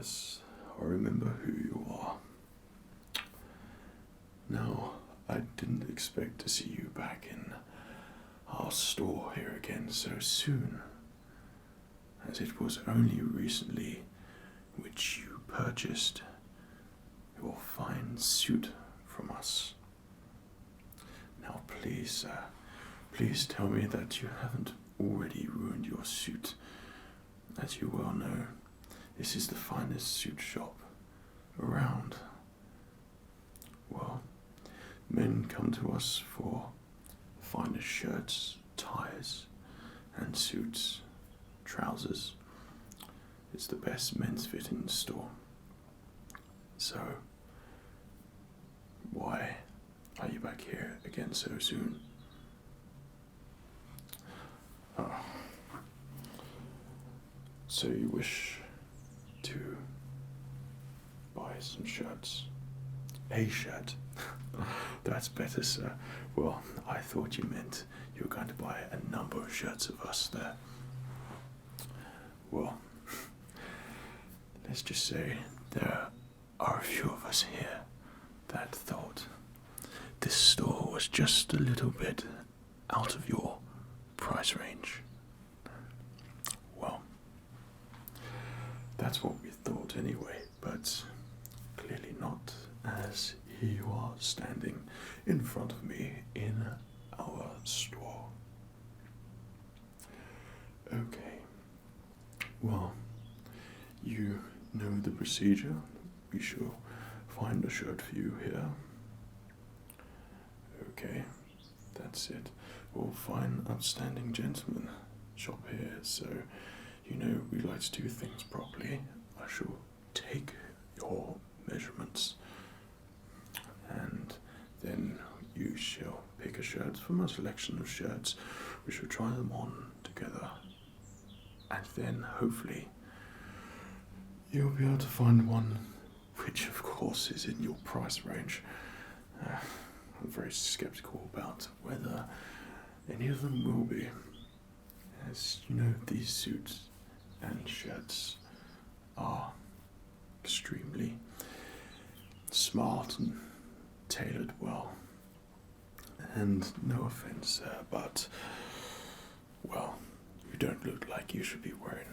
Yes, I remember who you are. Now, I didn't expect to see you back in our store here again so soon, as it was only recently which you purchased your fine suit from us. Now, please, please tell me that you haven't already ruined your suit. As you well know, this is the finest suit shop around. Well, men come to us for the finest shirts, ties, and suits, trousers. It's the best men's fit in the store. So, why are you back here again so soon? Oh. So you wish to buy some shirts? A shirt? That's better, sir. Well, I thought you meant you were going to buy a number of shirts of us there. Well, let's just say there are a few of us here that thought this store was just a little bit out of your price range. Well, that's what we thought anyway, but clearly not, as here you are standing in front of me in our store. Okay, well, you know the procedure. We shall find a shirt for you here. Okay, that's it. Well, fine, outstanding gentleman shop here, so you know we like to do things properly. I shall take your measurements and then you shall pick a shirt from a selection of shirts. We shall try them on together and then hopefully you'll be able to find one which of course is in your price range. I'm very skeptical about whether any of them will be, as you know these suits and shirts are extremely smart and tailored well. And no offense, but, well, you don't look like you should be wearing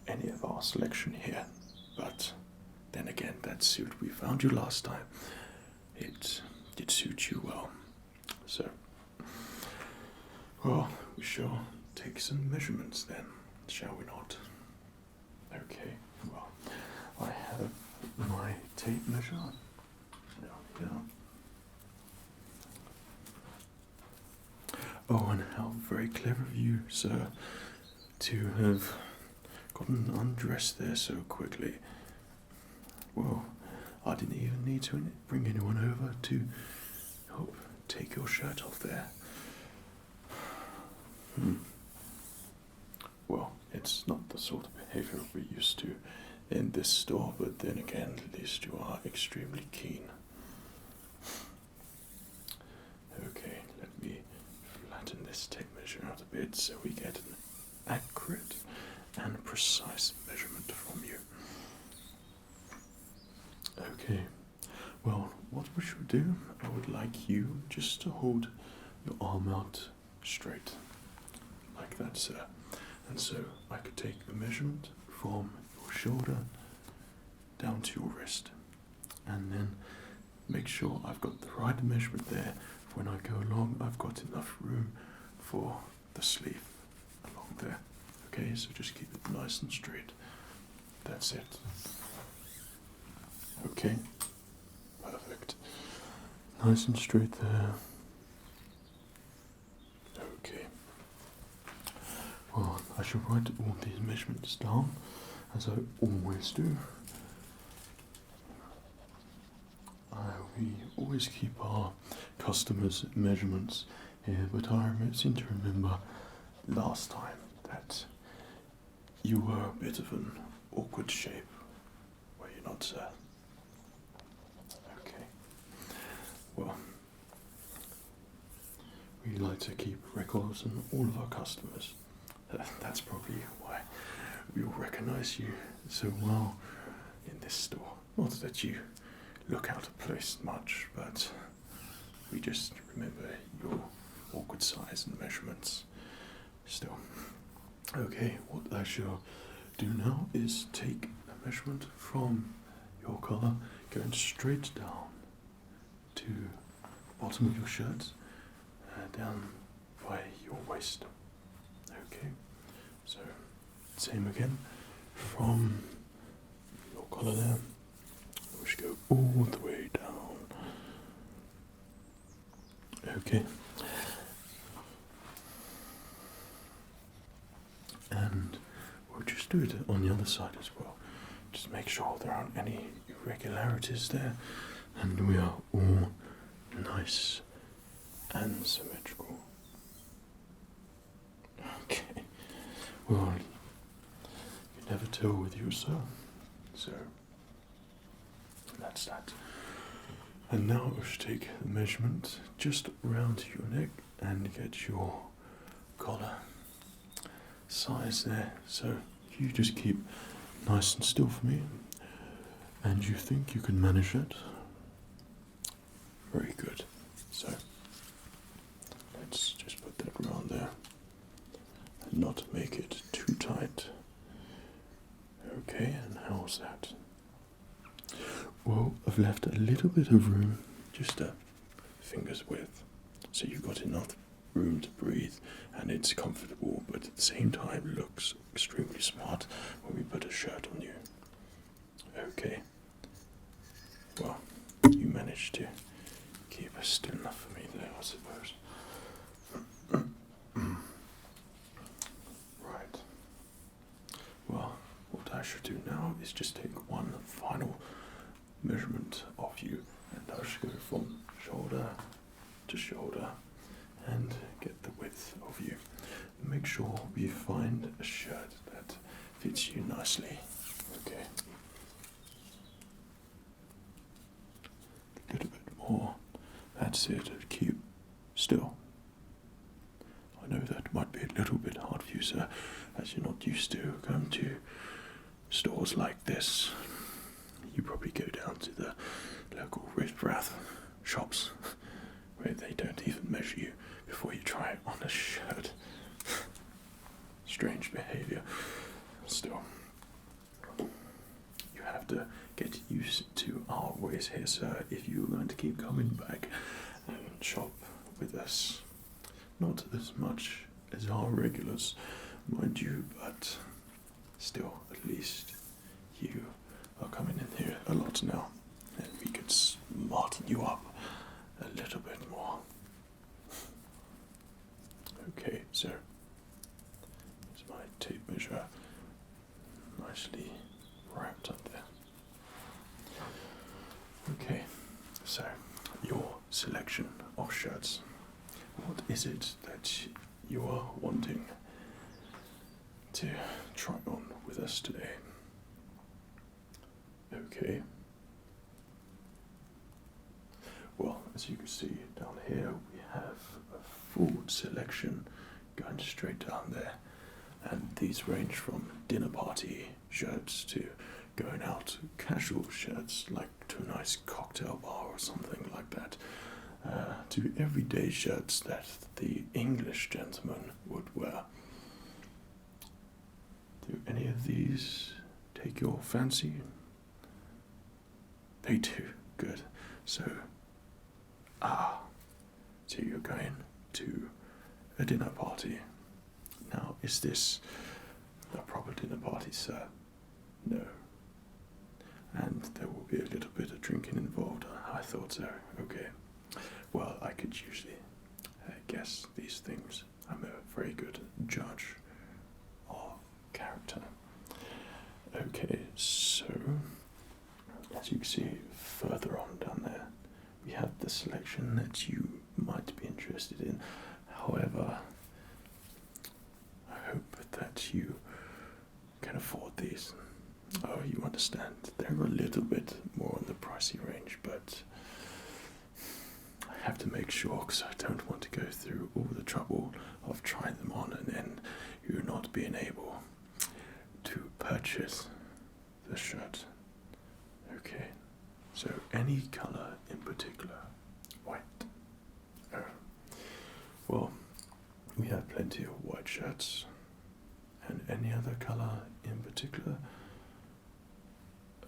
any of our selection here. But then again, that suit we found you last time, it did suit you well. So, well, we shall take some measurements then, shall we not? Okay, well, I have my tape measure down here. Oh, and how very clever of you, sir, to have gotten undressed there so quickly. Well, I didn't even need to bring anyone over to help take your shirt off there. Well, it's not the sort of behavior we're used to in this store, but then again, at least you are extremely keen. Okay, let me flatten this tape measure out a bit so we get an accurate and precise measurement from you. Okay, well, what we should do, I would like you just to hold your arm out straight, like that, sir. And so I could take the measurement from your shoulder down to your wrist, and then make sure I've got the right measurement there. When I go along, I've got enough room for the sleeve along there. Okay, so just keep it nice and straight. That's it. Okay, perfect. Nice and straight there. Okay. Well, I shall write all these measurements down, as I always do. We always keep our customers' measurements here, but I seem to remember last time that you were a bit of an awkward shape, were you not, sir? Okay. Well, we like to keep records on all of our customers. That's probably why we all recognize you so well this store. Not that you look out of place much, but we just remember your awkward size and measurements. Still. Okay, what I shall do now is take a measurement from your collar, going straight down to the bottom of your shirt, down by your waist. Okay, so same again, from your collar there, we should go all the way down. Okay. And we'll just do it on the other side as well. Just make sure there aren't any irregularities there, and we are all nice and symmetrical. Okay. Well, you never tell with yourself. So that's that. And now I should take the measurement just around your neck and get your collar size there. So you just keep nice and still for me. And you think you can manage it? Very good. So let's just put that around there and not make it too tight. Okay, and how's that? Well, I've left a little bit of room, just a finger's width, so you've got enough room to breathe, and it's comfortable, but at the same time looks extremely smart when we put a shirt on you. Okay. Well, you managed to keep us still enough for me there, I suppose. Right. Well, what I should do now is just take one final measurement of you, and I should go from shoulder to shoulder and get the width of you. Make sure we find a shirt that fits you nicely. Okay. A little bit more. That's it. Keep still. I know that might be a little bit hard for you, sir, as you're not used to going to stores like this. You probably go down to the local riff-raff shops where they don't even measure you before you try it on a shirt. Strange behavior. Still, you have to get used to our ways here, sir, if you're going to keep coming back and shop with us. Not as much as our regulars, mind you, but still, at least you are coming in here a lot now, and we could smarten you up a little bit more. Okay, so here's my tape measure, nicely wrapped up there. Okay, so your selection of shirts. What is it that you are wanting to try on with us today? Okay. Well, as you can see down here, we have a full selection going straight down there. And these range from dinner party shirts to going out casual shirts, like to a nice cocktail bar or something like that, to everyday shirts that the English gentleman would wear. Do any of these take your fancy? They do. Good. So you're going to a dinner party. Now, is this a proper dinner party, sir? No. And there will be a little bit of drinking involved. I thought so. Okay. Well, I could usually guess these things. I'm a very good judge of character. Okay, so as you can see further on down there, we have the selection that you might be interested in. However, I hope that you can afford these. Oh, you understand. They're a little bit more on the pricey range, but I have to make sure, because I don't want to go through all the trouble of trying them on and then you not being able to purchase the shirt Okay, so any colour in particular? White. Oh. Well, we have plenty of white shirts. And any other colour in particular?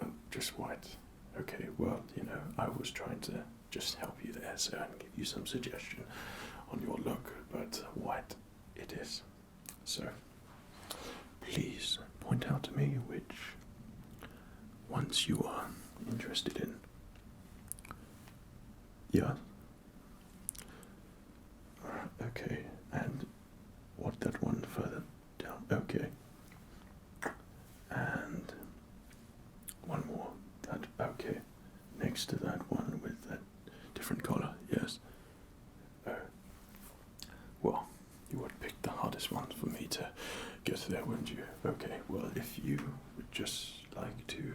Oh, just white. Okay, well, I was trying to just help you there, so I can give you some suggestion on your look, but white it is. So, please point out to me which ones you are interested in. Yeah? Okay, and what, that one further down? Okay. And one more. That, okay. Next to that one with that different color, yes. Well, you would pick the hardest one for me to get there, wouldn't you? Okay, well, if you would just like to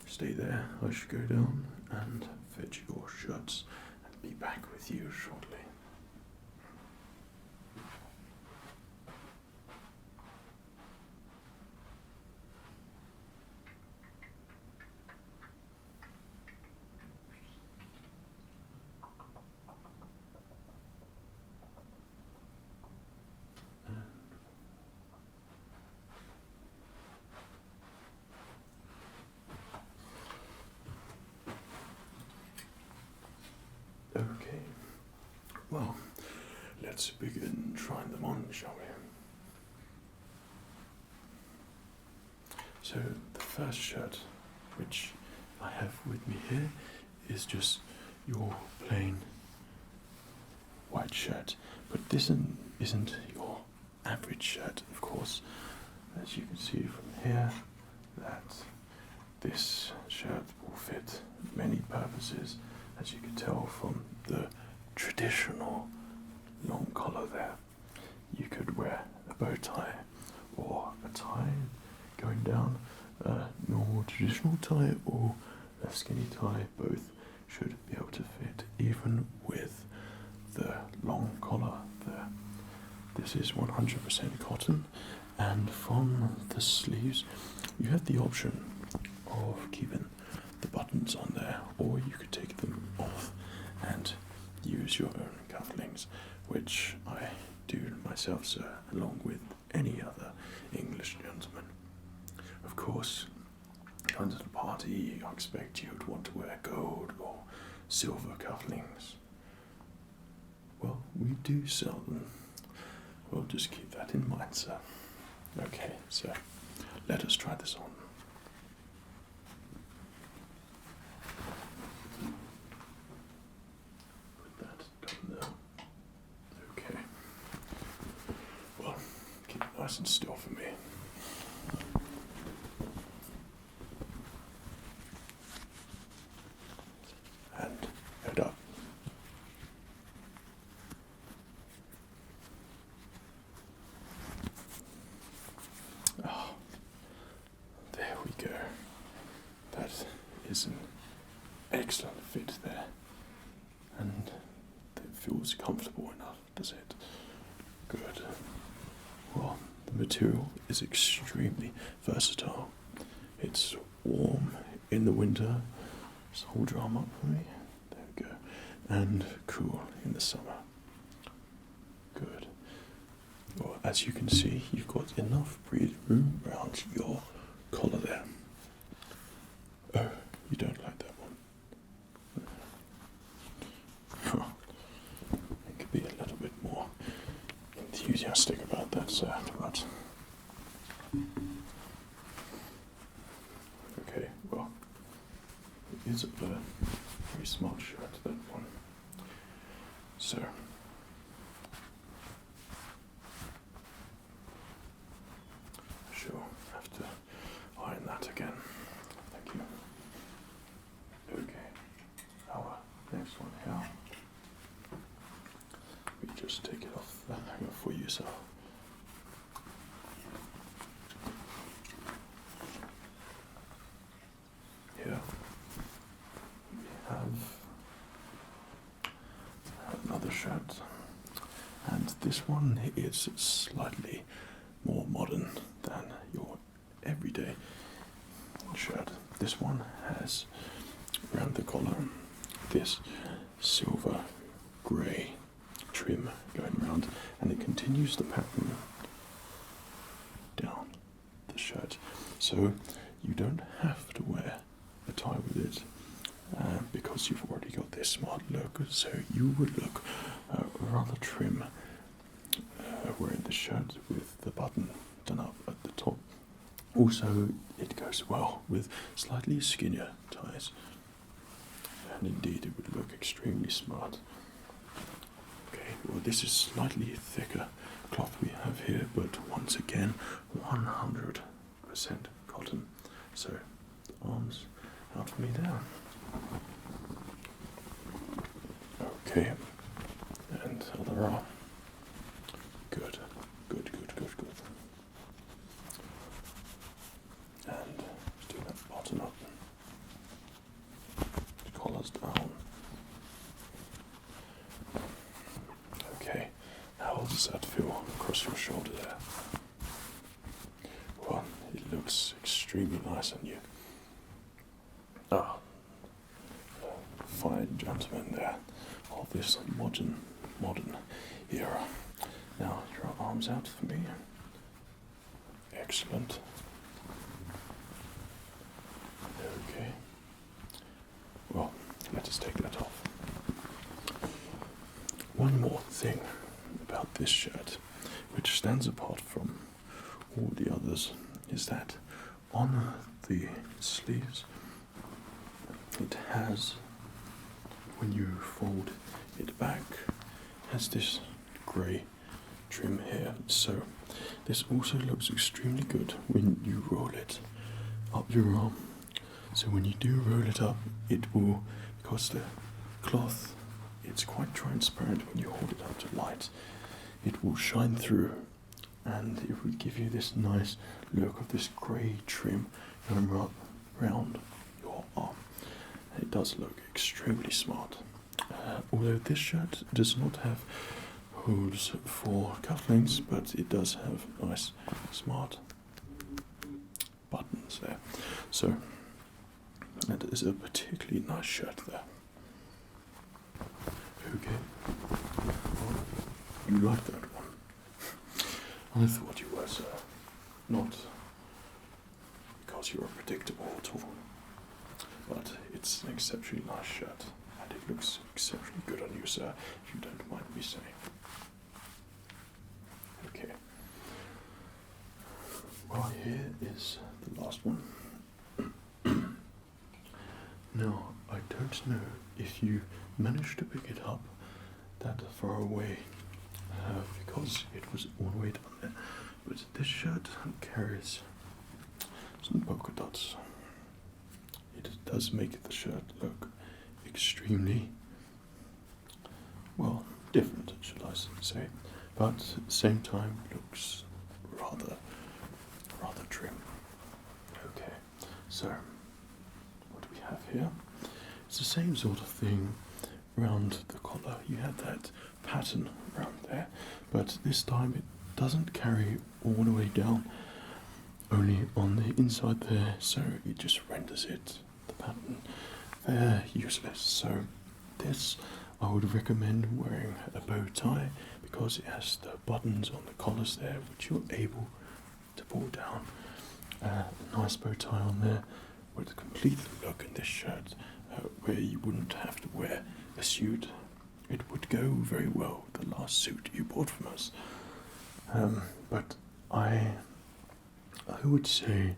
stay there, I should go down and fetch your shirts and be back with you shortly. Okay, well, let's begin trying them on, shall we? So, the first shirt, which I have with me here, is just your plain white shirt. But this isn't your average shirt, of course. As you can see from here, that this shirt will fit many purposes, as you can tell from the traditional long collar there. You could wear a bow tie or a tie going down, a normal traditional tie or a skinny tie. Both should be able to fit, even with the long collar there. This is 100% cotton, and from the sleeves you have the option of keeping the buttons on there, or you could take them off and use your own cufflinks, which I do myself, sir, along with any other English gentleman. Of course, going to the party, I expect you would want to wear gold or silver cufflinks. Well, we do sell them. We'll just keep that in mind, sir. Okay, so let us try this on. Put that down there. Okay. Well, keep it nice and still for me. And head up. Oh, there we go. That is an excellent fit there. And it feels comfortable enough, does it? Good. Well, the material is extremely versatile. It's warm in the winter. Just hold your arm up for me. There we go. And cool in the summer. Good. Well, as you can see, you've got enough breathing room around your collar there. Oh, you don't like that one? It could be a little bit more enthusiastic about that, sir, but... Okay, well, it is a very smart shirt, that one. So... Sure, have to iron that again. Thank you. Okay, our next one here. We just take it off the hanger for you, sir. Here we have another shirt, and this one is slightly more modern than your everyday shirt. this one has around the collar this silver grey trim going around, and it continues the pattern down the shirt, so you don't have to wear a tie with it because you've already got this smart look. So you would look rather trim wearing the shirt with the button done up at the top. Also, it goes well with slightly skinnier ties, and indeed it would look extremely smart. Okay, well, this is slightly thicker cloth we have here, but once again 100% cotton. So arms out for me there. Okay, and other arm. Good. And do that bottom up. Collars down. Okay, how does that feel across your shoulder there? Well, it looks extremely nice on you. Fine gentleman there of this modern era. Now, your arms out for me. Excellent. Okay. Well, let us take that off. One more thing about this shirt, which stands apart from all the others, is that on the sleeves, it has, when you fold it back, has this grey trim here. So this also looks extremely good when you roll it up your arm. So when you do roll it up, it will, because the cloth, it's quite transparent when you hold it up to light, it will shine through, and it will give you this nice look of this grey trim going up around your arm. And it does look extremely smart. Although this shirt does not have holes for cufflinks, but it does have nice smart buttons there. So that is a particularly nice shirt there. Okay. Well, you like that one? I thought you were, sir. Not because you are predictable at all, but it's an exceptionally nice shirt, and it looks exceptionally good on you, sir, if you don't mind me saying. Okay. Well, here is the last one. Now, I don't know if you managed to pick it up that far away, because it was all the way down there, but this shirt carries some polka dots. It does make the shirt look extremely, well, different, should I say, but at the same time looks rather trim. Okay, so what do we have here? It's the same sort of thing around the collar. You have that pattern around there, but this time it doesn't carry all the way down, only on the inside there, so it just renders it, the pattern, there, useless. So this I would recommend wearing a bow tie, because it has the buttons on the collars there which you're able to pull down. Nice bow tie on there would complete the look in this shirt, where you wouldn't have to wear a suit. It would go very well with the last suit you bought from us. But I would say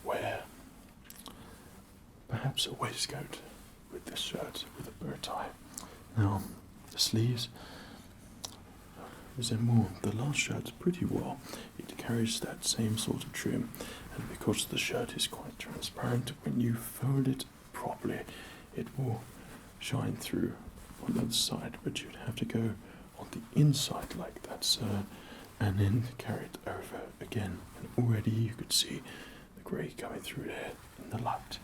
wear perhaps a waistcoat with this shirt with a bow tie. Now, the sleeves resemble the last shirt pretty well. It carries that same sort of trim, and because the shirt is quite transparent, when you fold it properly, it will shine through on the other side, but you'd have to go on the inside like that, sir, and then carry it over again, and already you could see the grey coming through there in the light.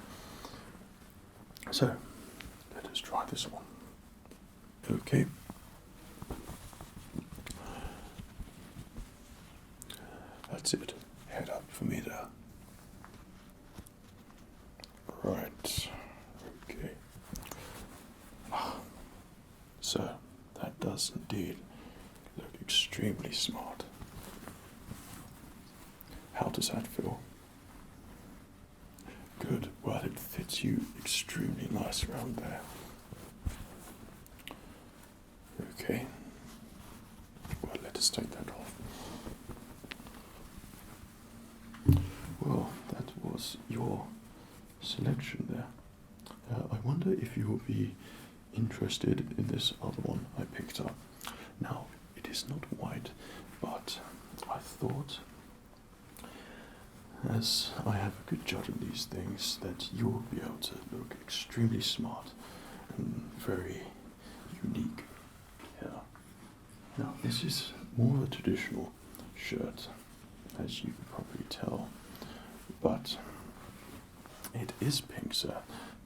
So, let us try this one. Okay. That's it. Head up for me there. does indeed look extremely smart. How does that feel? Good. Well, it fits you extremely nice around there. Okay. Well, let us take that off. Well, that was your selection there. I wonder if you will be interested in this other one I picked up. Now, it is not white, but I thought, as I have a good judge on these things, that you will be able to look extremely smart and very unique. Yeah. Now, this is more of a traditional shirt, as you can probably tell, but it is pink, sir.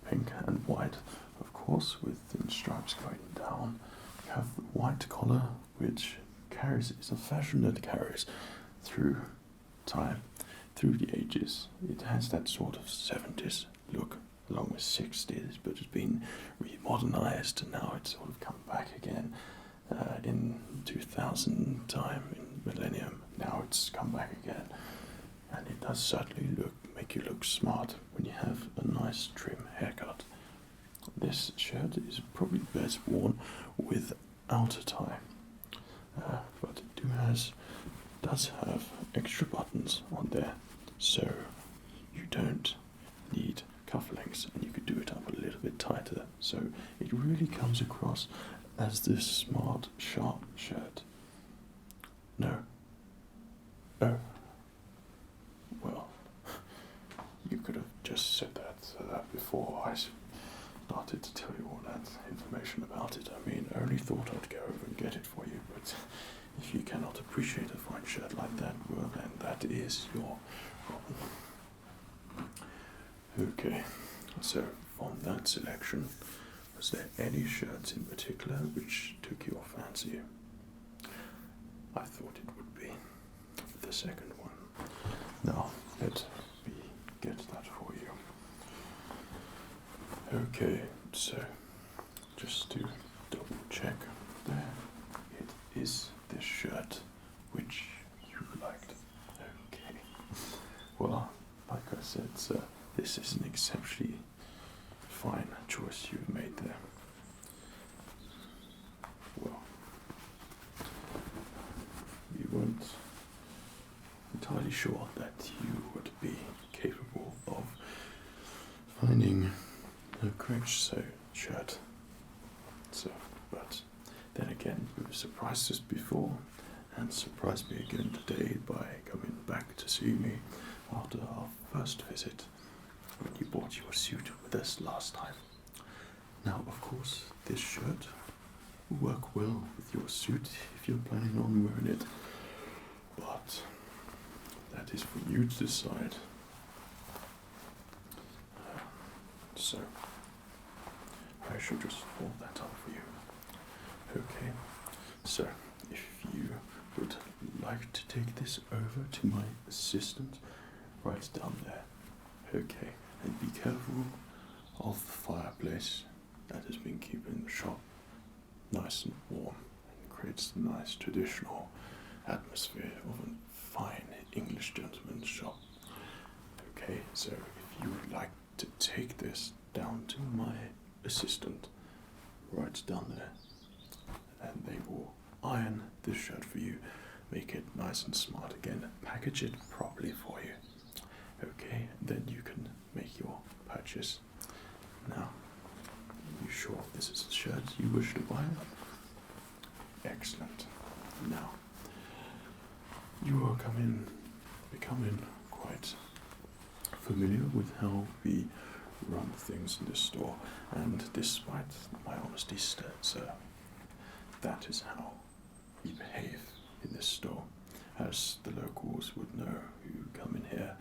Pink and white, of course, with thin stripes going down. You have the white collar, which is a fashion that carries through time, through the ages. It has that sort of 70s look, along with 60s, but it's been remodernized, and now it's sort of come back again in 2000 time, in millennium. Now it's come back again, and it does certainly make you look smart when you have a nice trim haircut. This shirt is probably best worn without a tie, but it does have extra buttons on there, so you don't need cufflinks, and you could do it up a little bit tighter, so it really comes across as this smart, sharp shirt. No. Oh. Well, you could have just said that before I started to tell you all that information about it. I mean, I only thought I'd go over and get it for you, but if you cannot appreciate a fine shirt like that, well then that is your problem. Okay, so from that selection, was there any shirts in particular which took your fancy? I thought it would be the second one. Now, let me get that for you. Okay, so just to double check there, it is this shirt which you liked. Okay. Well, like I said, sir, this is an exceptionally fine choice you've made there. Well, you weren't entirely sure that you would be capable of finding the correct shirt. So, but then again, you surprised us before and surprised me again today by coming back to see me after our first visit when you bought your suit with us last time. Now, of course, this shirt will work well with your suit if you're planning on wearing it, but that is for you to decide. So, I shall just fold that up for you. Okay, so if you would like to take this over to my assistant, right down there. Okay, and be careful of the fireplace that has been keeping the shop nice and warm and creates a nice traditional atmosphere of a fine English gentleman's shop. Okay, so if you would like to take this down to my assistant, right down there, and they will iron this shirt for you, make it nice and smart again, package it properly for you. Okay, then you can make your purchase. Now, are you sure this is a shirt you wish to buy? Excellent. Now, you are becoming quite familiar with how we run things in this store, and despite my honesty, sir, that is how we behave in this store, as the locals would know who come in here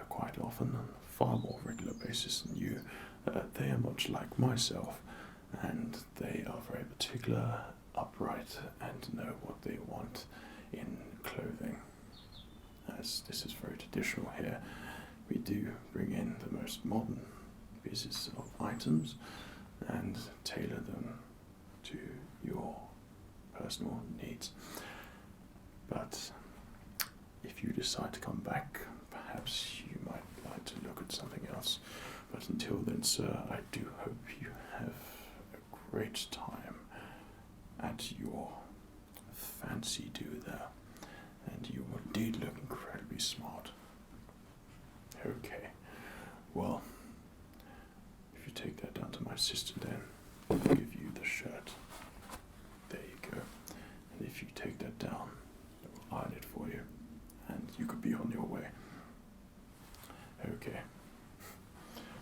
quite often on a far more regular basis than you. They are much like myself, and they are very particular, upright, and know what they want in clothing. As this is very traditional here, we do bring in the most modern pieces of items and tailor them to your personal needs. But if you decide to come back, perhaps you might like to look at something else. But until then, sir, I do hope you have a great time at your fancy do there. And you indeed look incredibly smart. Okay, well, if you take that down to my sister, then I'll give you the shirt. There you go. And if you take that down, I'll iron it for you, and you could be on your way. Okay.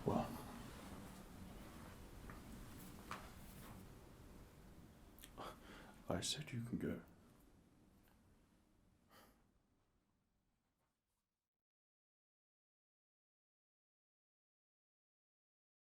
Well, I said you can go.